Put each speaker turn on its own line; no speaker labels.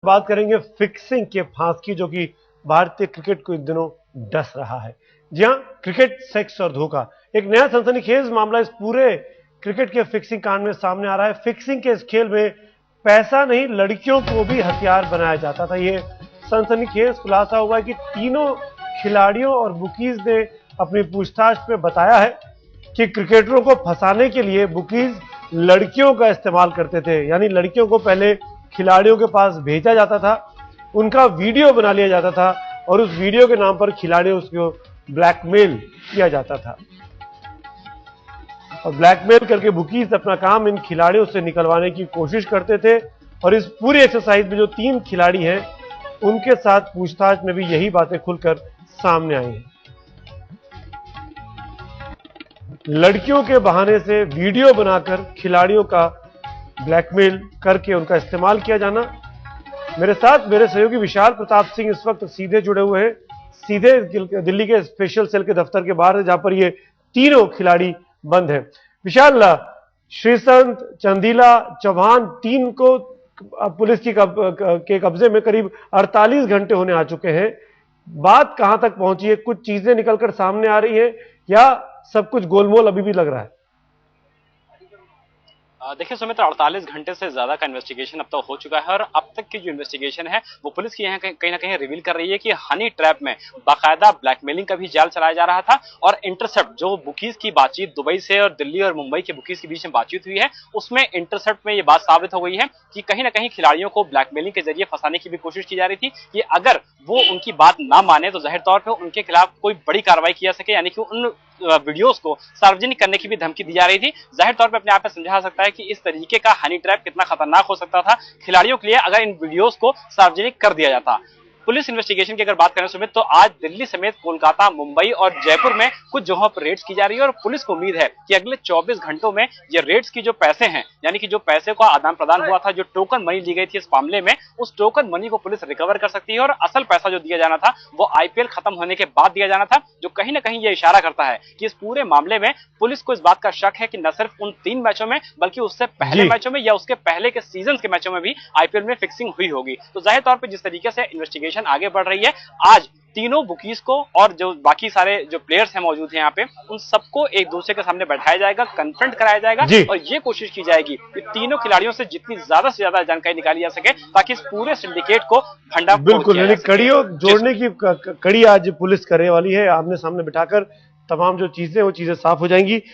बात करेंगे फिक्सिंग के फांस की, जो कि भारतीय क्रिकेट को इन दिनों डस रहा है। जी हां, क्रिकेट, सेक्स और धोखा, एक नया सनसनीखेज मामला इस पूरे क्रिकेट के फिक्सिंग कांड में सामने आ रहा है। फिक्सिंग के इस खेल में पैसा नहीं, लड़कियों को भी हथियार बनाया जाता था। ये सनसनीखेज खुलासा हुआ है कि तीनों खिलाड़ियों और बुकीज ने अपनी पूछताछ में बताया है कि क्रिकेटरों को फंसाने के लिए बुकीज लड़कियों का इस्तेमाल करते थे। यानी लड़कियों को पहले खिलाड़ियों के पास भेजा जाता था, उनका वीडियो बना लिया जाता था और उस वीडियो के नाम पर खिलाड़ियों को ब्लैकमेल किया जाता था। और ब्लैकमेल करके बुकीज अपना काम इन खिलाड़ियों से निकलवाने की कोशिश करते थे। और इस पूरी एक्सरसाइज में जो 3 खिलाड़ी हैं, उनके साथ पूछताछ में भी यही बातें खुलकर सामने आई हैं। लड़कियों के बहाने से वीडियो बनाकर खिलाड़ियों का ब्लैकमेल करके उनका इस्तेमाल किया जाना। मेरे साथ मेरे सहयोगी विशाल प्रताप सिंह इस वक्त सीधे जुड़े हुए हैं, सीधे दिल्ली के स्पेशल सेल के दफ्तर के बाहर, जहां पर ये तीनों खिलाड़ी बंद हैं। विशाल, श्रीसंत, चंदीला, चौहान, 3 को पुलिस के कब्जे में करीब 48 घंटे होने आ चुके हैं। बात कहां तक पहुंची है? कुछ चीजें निकलकर सामने आ रही है या सब कुछ गोलमोल अभी भी लग रहा है?
देखिए सुमित्र, 48 घंटे से ज्यादा का इन्वेस्टिगेशन अब तक हो चुका है और अब तक की जो इन्वेस्टिगेशन है वो पुलिस की यहाँ कहीं ना कहीं रिवील कर रही है कि हनी ट्रैप में बाकायदा ब्लैकमेलिंग का भी जाल चलाया जा रहा था। और इंटरसेप्ट, जो बुकीज की बातचीत दुबई से और दिल्ली और मुंबई के बुकीज के बीच में बातचीत हुई है, उसमें इंटरसेप्ट में ये बात साबित हो गई है कि कहीं ना कहीं खिलाड़ियों को ब्लैकमेलिंग के जरिए फंसाने की भी कोशिश की जा रही थी कि अगर वो उनकी बात ना माने तो जाहिर तौर पर उनके खिलाफ कोई बड़ी कार्रवाई की जा सके, यानी कि उन वीडियोस को सार्वजनिक करने की भी धमकी दी जा रही थी। जाहिर तौर पे अपने आप में समझा सकता है कि इस तरीके का हनी ट्रैप कितना खतरनाक हो सकता था खिलाड़ियों के लिए अगर इन वीडियोस को सार्वजनिक कर दिया जाता। पुलिस इन्वेस्टिगेशन की अगर बात करें सुमित, तो आज दिल्ली समेत कोलकाता, मुंबई और जयपुर में कुछ जगहों पर रेड्स की जा रही है और पुलिस को उम्मीद है कि अगले 24 घंटों में ये रेड्स की जो पैसे हैं, यानी कि जो पैसे का आदान प्रदान हुआ था, जो टोकन मनी ली गई थी इस मामले में, उस टोकन मनी को पुलिस रिकवर कर सकती है। और असल पैसा जो दिया जाना था वो आईपीएल खत्म होने के बाद दिया जाना था, जो कहीं ना कहीं ये इशारा करता है कि इस पूरे मामले में पुलिस को इस बात का शक है कि न सिर्फ उन 3 मैचों में बल्कि उससे पहले मैचों में या उसके पहले के सीजन के मैचों में भी आईपीएल में फिक्सिंग हुई होगी। तो जाहिर तौर पर जिस तरीके से इन्वेस्टिगेशन आगे बढ़ रही है, आज तीनों बुकीज को और जो बाकी सारे जो प्लेयर्स हैं मौजूद हैं यहाँ पे, उन सबको एक दूसरे के सामने बैठाया जाएगा, कन्फ्रंट कराया जाएगा और ये कोशिश की जाएगी कि तीनों खिलाड़ियों से जितनी ज्यादा से ज्यादा जानकारी निकाली जा सके ताकि इस पूरे सिंडिकेट को भंडाफोड़ किया जा सके।
बिल्कुल, यानी कड़ियों जोड़ने की कड़ी आज पुलिस करने वाली है। आमने सामने बिठाकर तमाम जो चीजें वो चीजें साफ हो जाएंगी।